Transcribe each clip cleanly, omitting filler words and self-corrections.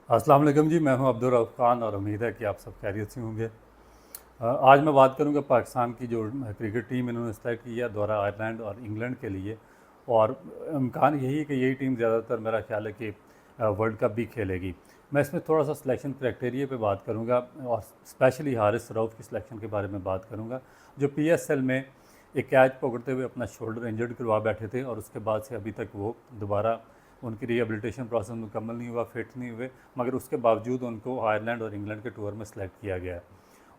अस्सलाम वालेकुम जी। मैं हूं अब्दुल रऊफ़ खान और उम्मीद है कि आप सब खैरियत से होंगे। आज मैं बात करूंगा पाकिस्तान की जो क्रिकेट टीम इन्होंने सेलेक्ट की है दौरा आयरलैंड और इंग्लैंड के लिए। और इम्कान यही है कि यही टीम ज़्यादातर मेरा ख्याल है कि वर्ल्ड कप भी खेलेगी। मैं इसमें थोड़ा सा सिलेक्शन क्राइटेरिया पे बात करूंगा और स्पेशली हारिस रऊफ़ की सिलेक्शन के बारे में बात करूंगा, जो PSL में एक कैच पकड़ते हुए अपना शोल्डर इंजर्ड करवा बैठे थे और उसके बाद से अभी तक वो दोबारा उनकी रिहेबिलिटेशन प्रोसेस मुकम्मल नहीं हुआ, फिट नहीं हुए, मगर उसके बावजूद उनको आयरलैंड और इंग्लैंड के टूर में सेलेक्ट किया गया है।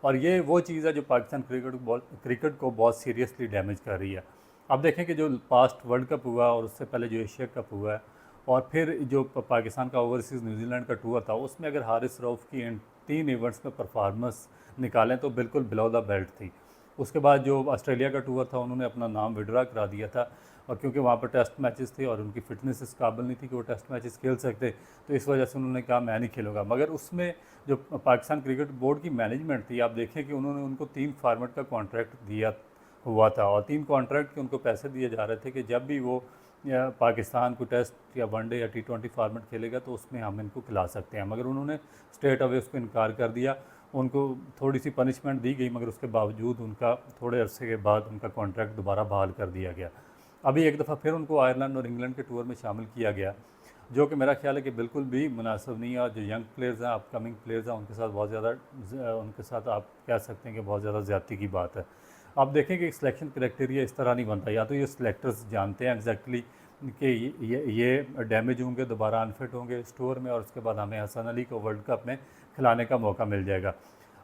और ये वो चीज़ है जो पाकिस्तान क्रिकेट को बहुत सीरियसली डैमेज कर रही है। अब देखें कि जो पास्ट वर्ल्ड कप हुआ और उससे पहले जो एशिया कप हुआ है और फिर जो पाकिस्तान का ओवरसीज़ न्यूजीलैंड का टूर था, उसमें अगर हारिस रऊफ़ की इन 3 इवेंट्स में परफॉर्मेंस निकालें तो बिल्कुल बिलो द बेल्ट थी। उसके बाद जो ऑस्ट्रेलिया का टूर था, उन्होंने अपना नाम विड्रा करा दिया था, और क्योंकि वहाँ पर टेस्ट मैचेस थे और उनकी फ़िटनेस इस काबिल नहीं थी कि वो टेस्ट मैचेस खेल सकते, तो इस वजह से उन्होंने कहा मैं नहीं खेलूँगा। मगर उसमें जो पाकिस्तान क्रिकेट बोर्ड की मैनेजमेंट थी, आप देखें कि उन्होंने उनको 3 फॉर्मेट का कॉन्ट्रैक्ट दिया हुआ था और 3 कॉन्ट्रैक्ट के उनको पैसे दिए जा रहे थे कि जब भी वो या पाकिस्तान को टेस्ट या वनडे या T20 फॉर्मेट खेलेगा तो उसमें हम इनको खिला सकते हैं। मगर उन्होंने स्ट्रेट अवे उसको इनकार कर दिया। उनको थोड़ी सी पनिशमेंट दी गई, मगर उसके बावजूद उनका थोड़े अरसे के बाद उनका कॉन्ट्रैक्ट दोबारा बहाल कर दिया गया। अभी एक दफ़ा फिर उनको आयरलैंड और इंग्लैंड के टूर में शामिल किया गया, जो कि मेरा ख्याल है कि बिल्कुल भी मुनासिब नहीं है। और जो यंग प्लेयर्स हैं, अपकमिंग प्लेयर्स हैं, उनके साथ बहुत ज़्यादा उनके साथ आप कह सकते हैं कि बहुत ज़्यादा ज़्यादती की बात है। आप देखें कि सिलेक्शन क्राइटेरिया इस तरह नहीं बनता। या तो ये सिलेक्टर्स जानते हैं एग्जैक्टली कि ये डैमेज होंगे, दोबारा अनफिट होंगे इस टूर में, और उसके बाद हमें हसन अली को वर्ल्ड कप में खिलाने का मौका मिल जाएगा।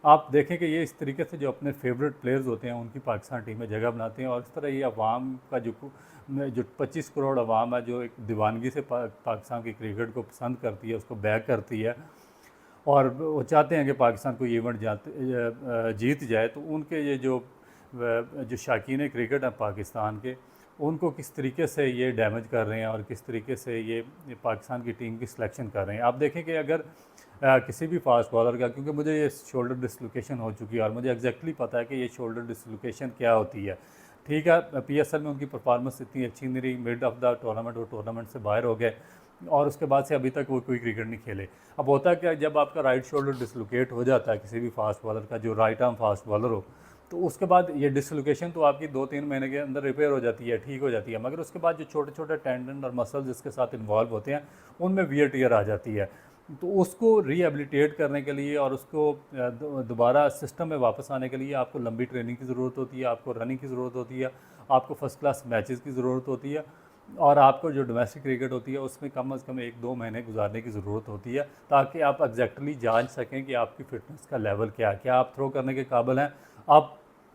आप देखें कि ये इस तरीके से जो अपने फेवरेट प्लेयर्स होते हैं उनकी पाकिस्तान टीम में जगह बनाते हैं, और इस तरह ये अवाम का जो 25 करोड़ अवाम है, जो एक दीवानगी से पाकिस्तान की क्रिकेट को पसंद करती है, उसको बैक करती है, और वो चाहते हैं कि पाकिस्तान को ये इवेंट जीत जाए, तो उनके ये जो शाकीन क्रिकेट हैं पाकिस्तान के, उनको किस तरीके से ये डैमेज कर रहे हैं और किस तरीके से ये पाकिस्तान की टीम की सिलेक्शन कर रहे हैं। आप देखें कि अगर किसी भी फास्ट बॉलर का, क्योंकि मुझे ये शोल्डर डिसलोकेशन हो चुकी है और मुझे एग्जैक्टली पता है कि ये शोल्डर डिसलोकेशन क्या होती है। ठीक है, PSL में उनकी परफॉर्मेंस इतनी अच्छी नहीं रही, मिड ऑफ द टूर्नामेंट वो टूर्नामेंट से बाहर हो गए और उसके बाद से अभी तक वो कोई क्रिकेट नहीं खेले। अब होता क्या, जब आपका राइट शोल्डर डिसलोकेट हो जाता है किसी भी फास्ट बॉलर का, जो राइट आर्म फास्ट बॉलर हो, तो उसके बाद ये डिसलोकेशन तो आपकी 2-3 महीने के अंदर रिपेयर हो जाती है, ठीक हो जाती है, मगर उसके बाद जो छोटे छोटे टेंडन और मसल्स इसके साथ इन्वॉल्व होते हैं, उनमें वियर टियर आ जाती है। तो उसको रिहेबिलिटेट करने के लिए और उसको दोबारा सिस्टम में वापस आने के लिए आपको लंबी ट्रेनिंग की ज़रूरत होती है, आपको रनिंग की ज़रूरत होती है, आपको फर्स्ट क्लास मैचेस की ज़रूरत होती है, और आपको जो डोमेस्टिक क्रिकेट होती है उसमें कम से कम 1-2 महीने गुजारने की ज़रूरत होती है, ताकि आप एग्जैक्टली जांच सकें कि आपकी फ़िटनेस का लेवल क्या है, क्या आप थ्रो करने के काबिल हैं। आप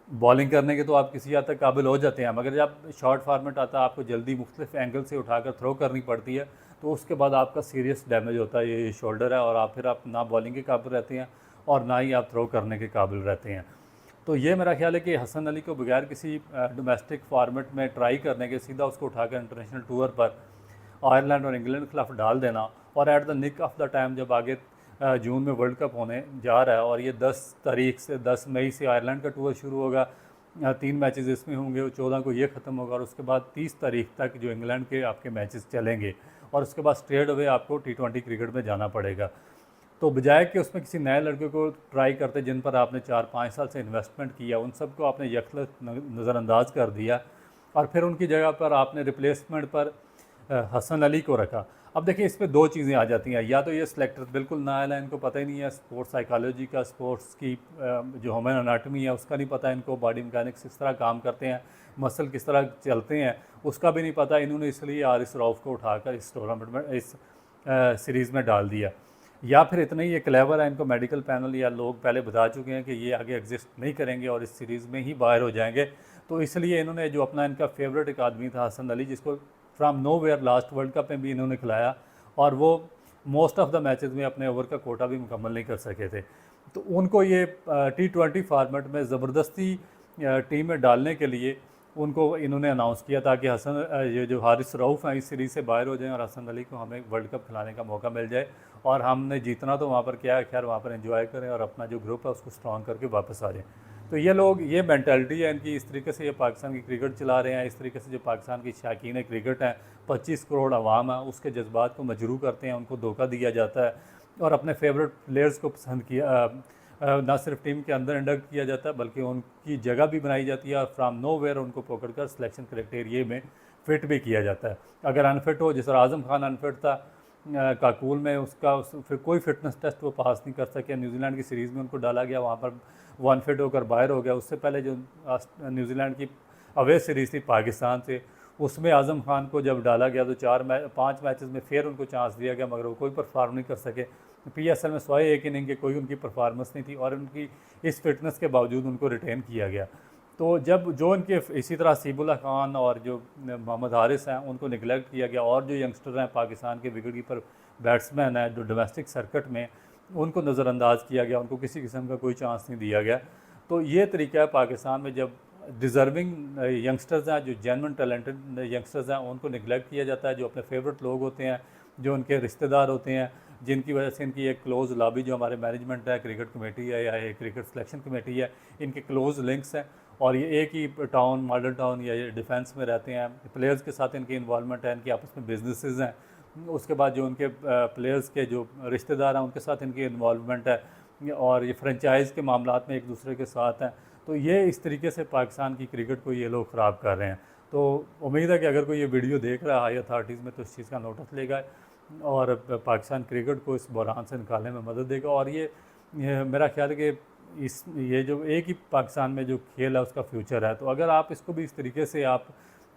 बॉलिंग करने के तो आप किसी हद तक काबिल हो जाते हैं, मगर जब शॉर्ट फार्मेट आता है, आपको जल्दी मुख्तलिफ एंगल से उठाकर थ्रो करनी पड़ती है, तो उसके बाद आपका सीरियस डैमेज होता है, ये शोल्डर है, और आप ना बॉलिंग के काबिल रहते हैं और ना ही आप थ्रो करने के काबिल रहते हैं। तो ये मेरा ख्याल है कि हसन अली को बगैर किसी डोमेस्टिक फॉर्मेट में ट्राई करने के सीधा उसको उठाकर इंटरनेशनल टूर पर आयरलैंड और इंग्लैंड के खिलाफ डाल देना, और at the nick of the time जब आगे जून में वर्ल्ड कप होने जा रहा है और ये 10 मई से आयरलैंड का टूर शुरू होगा, 3 मैचेस इसमें होंगे, 14 को ये ख़त्म होगा, और उसके बाद 30 तारीख तक जो इंग्लैंड के आपके मैचेस चलेंगे, और उसके बाद स्ट्रेट अवे आपको T20 क्रिकेट में जाना पड़ेगा। तो बजाय कि उसमें किसी नए लड़के को ट्राई करते जिन पर आपने 4-5 साल से इन्वेस्टमेंट किया, उन सबको आपने यकलत नज़रअंदाज कर दिया, और फिर उनकी जगह पर आपने रिप्लेसमेंट पर हसन अली को रखा। अब देखिए, इसमें 2 चीज़ें आ जाती हैं, या तो ये सिलेक्टर बिल्कुल नाअहल है, इनको पता ही नहीं है स्पोर्ट्स साइकोलॉजी का, स्पोर्ट्स की जो ह्यूमन अनाटमी है उसका नहीं पता इनको, बॉडी मैकेनिक्स किस तरह काम करते हैं, मसल किस तरह चलते हैं उसका भी नहीं पता, इन्होंने इसलिए हारिस रऊफ़ को उठाकर इस टूर्नामेंट में, इस सीरीज़ में डाल दिया। या फिर इतना ही ये क्लेवर है, इनको मेडिकल पैनल या लोग पहले बता चुके हैं कि ये आगे एग्जिस्ट नहीं करेंगे और इस सीरीज़ में ही बाहर हो जाएंगे, तो इसलिए इन्होंने जो अपना इनका फेवरेट एक आदमी था हसन अली, जिसको from nowhere last world cup में भी इन्होंने खिलाया, और वो मोस्ट ऑफ द मैचेस में अपने ओवर का कोटा भी मुकम्मल नहीं कर सके थे, तो उनको ये T20 फार्मेट में ज़बरदस्ती टीम में डालने के लिए उनको इन्होंने अनाउंस किया, ताकि ये जो हारिस रऊफ़ हैं इस सीरीज़ से बाहर हो जाएं और हसन अली को हमें वर्ल्ड कप खिलाने का मौका मिल जाए, और हमने जीतना तो वहाँ पर क्या है, खैर वहाँ पर एंजॉय करें और अपना जो ग्रुप है उसको स्ट्रॉन्ग करके वापस आ जाएँ। तो ये लोग, ये मेंटालिटी है इनकी, इस तरीके से ये पाकिस्तान की क्रिकेट चला रहे हैं, इस तरीके से जो पाकिस्तान की शाकीन क्रिकेट हैं, 25 करोड़ अवाम है, उसके जज्बात को मजरू करते हैं, उनको धोखा दिया जाता है, और अपने फेवरेट प्लेयर्स को पसंद किया। ना सिर्फ टीम के अंदर इंडक्ट किया जाता है बल्कि उनकी जगह भी बनाई जाती है और फ्राम नो वेयर उनको पकड़कर सिलेक्शन क्राइटेरिया में फिट भी किया जाता है। अगर अनफिट हो, जैसे आज़म खान अनफिट था काकूल में, फिर कोई फिटनेस टेस्ट वो पास नहीं कर सके। न्यूजीलैंड की सीरीज़ में उनको डाला गया, वहाँ पर वो अनफिट होकर बाहर हो गया। उससे पहले जो न्यूजीलैंड की अवे सीरीज़ थी पाकिस्तान से, उसमें आज़म खान को जब डाला गया तो 5 मैचेस में फिर उनको चांस दिया गया, मगर वो कोई परफॉर्म नहीं कर सके। PSL में सवाए एक इनिंग के कोई उनकी परफॉर्मेंस नहीं थी और उनकी इस फिटनेस के बावजूद उनको रिटेन किया गया। तो जब जो इनके इसी तरह सीबुल्ला खान और जो मोहम्मद हारिस हैं उनको निगलेक्ट किया गया, और जो यंगस्टर हैं पाकिस्तान के विकेट कीपर बैट्समैन हैं जो डोमेस्टिक सर्किट में, उनको नज़रअंदाज किया गया, उनको किसी किस्म का कोई चांस नहीं दिया गया। तो ये तरीका है पाकिस्तान में, जब डिज़र्विंग यंगस्टर्स हैं, जो जेन्युइन टैलेंटेड यंगस्टर्स हैं, उनको निगलेक्ट किया जाता है। जो अपने फेवरेट लोग होते हैं, जो उनके रिश्तेदार होते हैं, जिनकी वजह से इनकी एक क्लोज़ लॉबी जो हमारे मैनेजमेंट है, क्रिकेट कमेटी है या क्रिकेट सिलेक्शन कमेटी है, इनके क्लोज़ लिंक्स हैं और ये एक ही टाउन, मॉडल टाउन या ये डिफेंस में रहते हैं। प्लेयर्स के साथ इनकी इन्वॉल्वमेंट है, इनकी आपस में बिजनेसेस हैं। उसके बाद जो उनके प्लेयर्स के जो रिश्तेदार हैं उनके साथ इनकी इन्वॉल्वमेंट है और ये फ्रेंचाइज़ के मामलात में एक दूसरे के साथ हैं। तो ये इस तरीके से पाकिस्तान की क्रिकेट को ये लोग ख़राब कर रहे हैं। तो उम्मीद है कि अगर कोई ये वीडियो देख रहा है हाई अथॉरिटीज़ में तो इस चीज़ का नोटिस लेगा और पाकिस्तान क्रिकेट को इस बहरान से निकालने में मदद देगा। और ये मेरा ख्याल है कि ये जो एक ही पाकिस्तान में जो खेल है उसका फ्यूचर है। तो अगर आप इसको भी इस तरीके से आप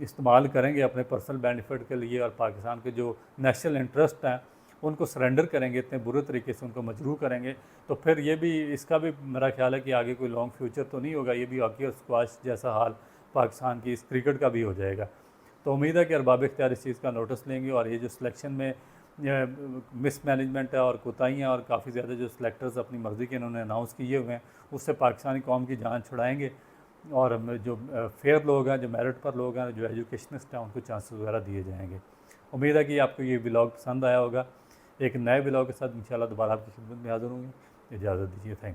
इस्तेमाल करेंगे अपने पर्सनल बेनिफिट के लिए और पाकिस्तान के जो नेशनल इंटरेस्ट हैं उनको सरेंडर करेंगे, इतने बुरे तरीके से उनको मजरूह करेंगे, तो फिर ये भी, इसका भी मेरा ख्याल है कि आगे कोई लॉन्ग फ्यूचर तो नहीं होगा। ये भी हॉकी और स्क्वाश जैसा हाल पाकिस्तान की इस क्रिकेट का भी हो जाएगा। तो उम्मीद है कि अरबाब इख्तियार इस चीज़ का नोटिस लेंगे और ये जो सिलेक्शन में मिस मैनेजमेंट है और कोताहियाँ और काफ़ी ज़्यादा जो सिलेक्टर्स अपनी मर्ज़ी के इन्होंने अनाउंस किए हुए हैं, उससे पाकिस्तानी कौम की जान छुड़ाएंगे और जो फेयर लोग हैं, जो मेरिट पर लोग हैं, जो एजुकेशनिस्ट हैं, उनको चांसेस वगैरह दिए जाएंगे। उम्मीद है कि आपको ये व्लॉग पसंद आया होगा। एक नए व्लॉग के साथ इंशाल्लाह दोबारा आपकी खिदमत में हाज़िर होंगे। इजाज़त दीजिए। Thank you.